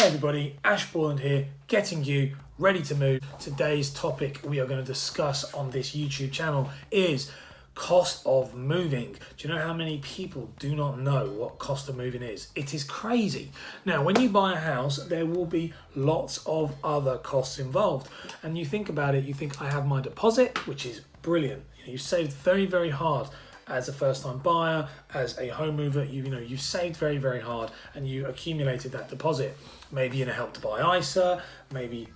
Hey everybody, Ash Borland here, getting you ready to move. Today's topic we are going to discuss on this YouTube channel is cost of moving. Do you know how many people do not know what cost of moving is? It is crazy. Now, when you buy a house, there will be lots of other costs involved. And you think about it, you think, I have my deposit, which is brilliant. You saved very, very hard. As a first-time buyer, as a home mover, you saved very, very hard and you accumulated that deposit. Maybe in a Help to Buy ISA, maybe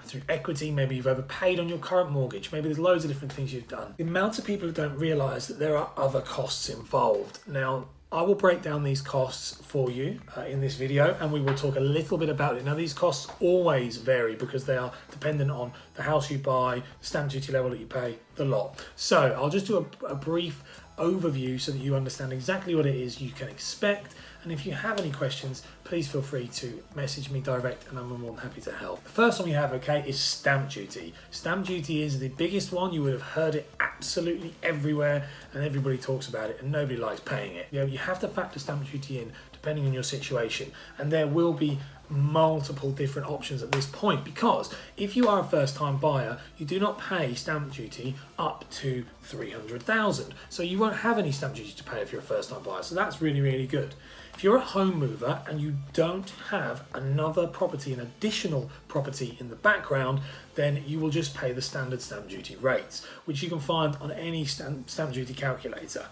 through equity, maybe you've overpaid on your current mortgage, maybe there's loads of different things you've done. The amount of people who don't realise that there are other costs involved. Now, I will break down these costs for you in this video, and we will talk a little bit about it. Now, these costs always vary because they are dependent on the house you buy, the stamp duty level that you pay, the lot. So I'll just do a brief overview so that you understand exactly what it is you can expect. And if you have any questions, please feel free to message me direct and I'm more than happy to help. The first one we have, okay, is stamp duty. Stamp duty is the biggest one. You would have heard it absolutely everywhere and everybody talks about it and nobody likes paying it. You have to factor stamp duty in depending on your situation, and there will be multiple different options at this point, because if you are a first-time buyer, you do not pay stamp duty up to 300,000. So you won't have any stamp duty to pay if you're a first-time buyer. So that's really, really good. If you're a home mover and you don't have another property, an additional property in the background, then you will just pay the standard stamp duty rates, which you can find on any stamp duty calculator.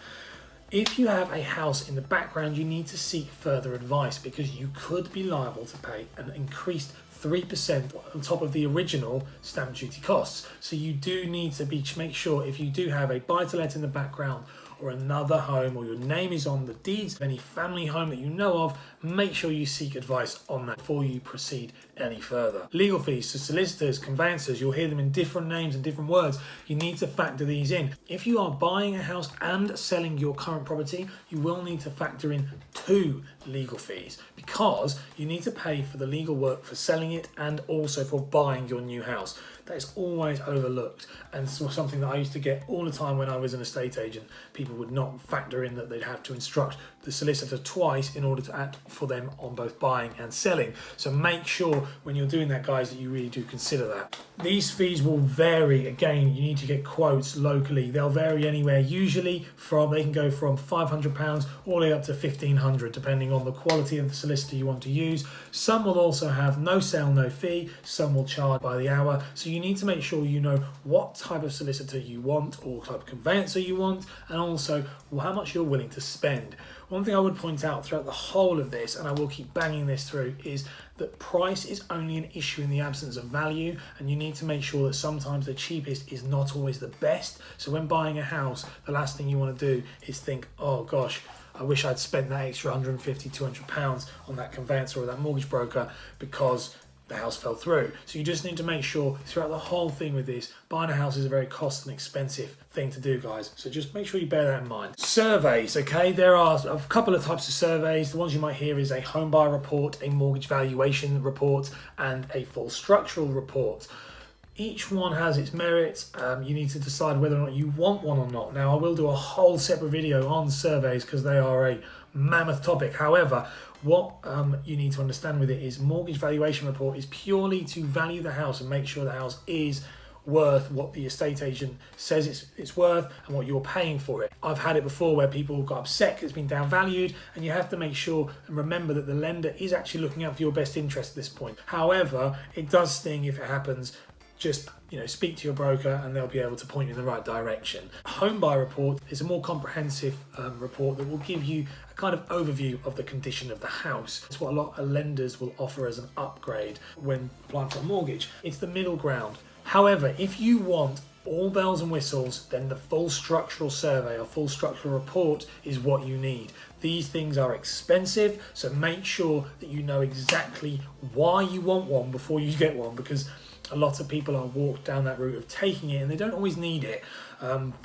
If you have a house in the background, you need to seek further advice because you could be liable to pay an increased 3% on top of the original stamp duty costs. So you do need to make sure, if you do have a buy-to-let in the background or another home, or your name is on the deeds of any family home that you know of, make sure you seek advice on that before you proceed any further. Legal fees, so solicitors, conveyancers, you'll hear them in different names and different words. You need to factor these in. If you are buying a house and selling your current property, you will need to factor in 2 legal fees because you need to pay for the legal work for selling it and also for buying your new house. That is always overlooked, and it's something that I used to get all the time when I was an estate agent. People would not factor in that they'd have to instruct the solicitor twice in order to act for them on both buying and selling. So make sure when you're doing that, guys, that you really do consider that. These fees will vary. Again, you need to get quotes locally. They'll vary anywhere, usually they can go from £500 all the way up to £1,500, depending on the quality of the solicitor you want to use. Some will also have no sale, no fee. Some will charge by the hour. So you need to make sure you know what type of solicitor you want or type of conveyancer you want, and also how much you're willing to spend. One thing I would point out throughout the whole of this, and I will keep banging this through, is that price is only an issue in the absence of value, and you need to make sure that sometimes the cheapest is not always the best. So when buying a house, the last thing you want to do is think, oh gosh, I wish I'd spent that extra £150, £200 on that conveyancer or that mortgage broker because the house fell through. So you just need to make sure throughout the whole thing with this, buying a house is a very cost and expensive thing to do, guys. So just make sure you bear that in mind. Surveys, okay? There are a couple of types of surveys. The ones you might hear is a home buyer report, a mortgage valuation report, and a full structural report. Each one has its merits. You need to decide whether or not you want one or not. Now, I will do a whole separate video on surveys because they are a mammoth topic. However, what you need to understand with it is mortgage valuation report is purely to value the house and make sure the house is worth what the estate agent says it's worth and what you're paying for it. I've had it before where people got upset because it's been downvalued, and you have to make sure and remember that the lender is actually looking out for your best interest at this point. However, it does sting if it happens. Just speak to your broker and they'll be able to point you in the right direction. A home buyer report is a more comprehensive report that will give you a kind of overview of the condition of the house. It's what a lot of lenders will offer as an upgrade when applying for a mortgage. It's the middle ground. However, if you want all bells and whistles, then the full structural survey or full structural report is what you need. These things are expensive, so make sure that you know exactly why you want one before you get one, because a lot of people are walked down that route of taking it and they don't always need it.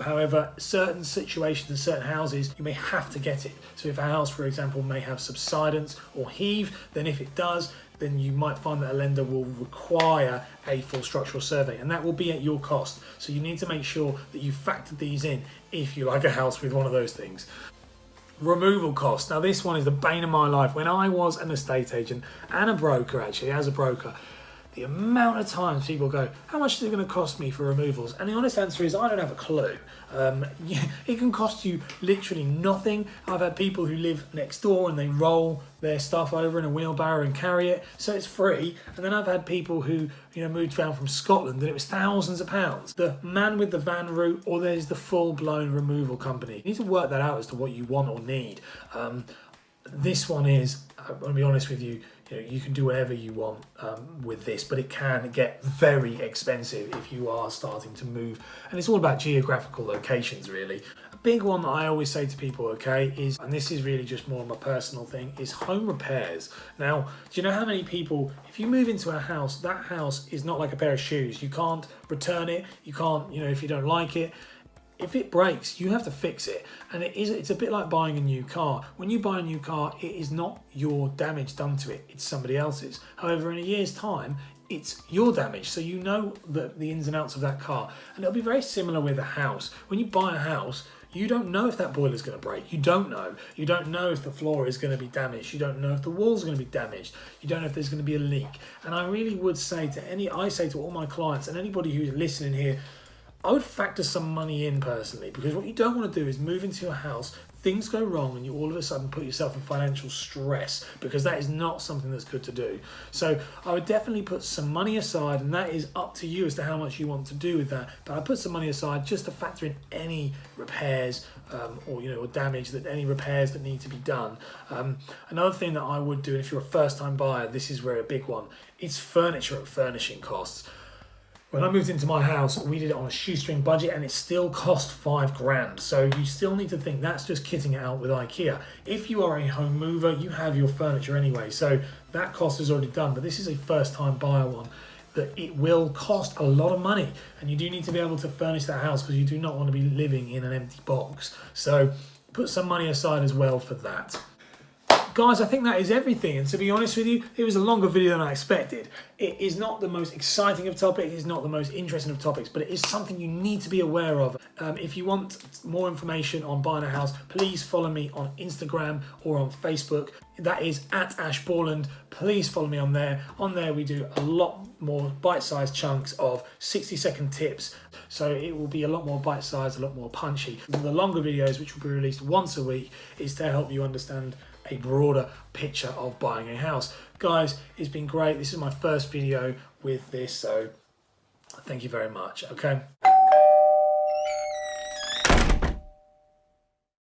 However, certain situations in certain houses, you may have to get it. So if a house, for example, may have subsidence or heave, then if it does, then you might find that a lender will require a full structural survey, and that will be at your cost. So you need to make sure that you factor these in if you like a house with one of those things. Removal costs. Now this one is the bane of my life. When I was an estate agent and a broker, actually, as a broker, the amount of times people go, how much is it going to cost me for removals? And the honest answer is, I don't have a clue. It can cost you literally nothing. I've had people who live next door and they roll their stuff over in a wheelbarrow and carry it, so it's free. And then I've had people who, moved down from Scotland and it was thousands of pounds. The man with the van route, or there's the full-blown removal company. You need to work that out as to what you want or need. This one is, I'm going to be honest with you, you can do whatever you want with this, but it can get very expensive if you are starting to move. And it's all about geographical locations, really. A big one that I always say to people, okay, is, and this is really just more of a personal thing, is home repairs. Now, do you know how many people, if you move into a house, that house is not like a pair of shoes. You can't return it. You can't, if you don't like it. If it breaks, you have to fix it. And it's a bit like buying a new car. When you buy a new car, it is not your damage done to it, it's somebody else's. However, in a year's time, it's your damage. So you know the ins and outs of that car. And it'll be very similar with a house. When you buy a house, you don't know if that boiler is going to break. You don't know. You don't know if the floor is going to be damaged. You don't know if the walls are going to be damaged. You don't know if there's going to be a leak. And I really would say I say to all my clients and anybody who's listening here, I would factor some money in personally, because what you don't want to do is move into a house, things go wrong, and you all of a sudden put yourself in financial stress, because that is not something that's good to do. So I would definitely put some money aside, and that is up to you as to how much you want to do with that. But I put some money aside just to factor in any repairs or damage, that any repairs that need to be done. Another thing that I would do, and if you're a first-time buyer, this is where a big one, it's furniture and furnishing costs. When I moved into my house, we did it on a shoestring budget and it still cost $5,000. So you still need to think that's just kitting it out with IKEA. If you are a home mover, you have your furniture anyway. So that cost is already done, but this is a first time buyer one, that it will cost a lot of money. And you do need to be able to furnish that house, because you do not want to be living in an empty box. So put some money aside as well for that. Guys, I think that is everything, and to be honest with you, it was a longer video than I expected. It is not the most exciting of topics, it's not the most interesting of topics, but it is something you need to be aware of. If you want more information on buying a house, please follow me on Instagram or on Facebook. That is @AshBorland. Please follow me on there. On there we do a lot more bite-sized chunks of 60-second tips, so it will be a lot more bite-sized, a lot more punchy. The longer videos, which will be released once a week, is to help you understand a broader picture of buying a house. Guys, it's been great. This is my first video with this, so thank you very much, okay?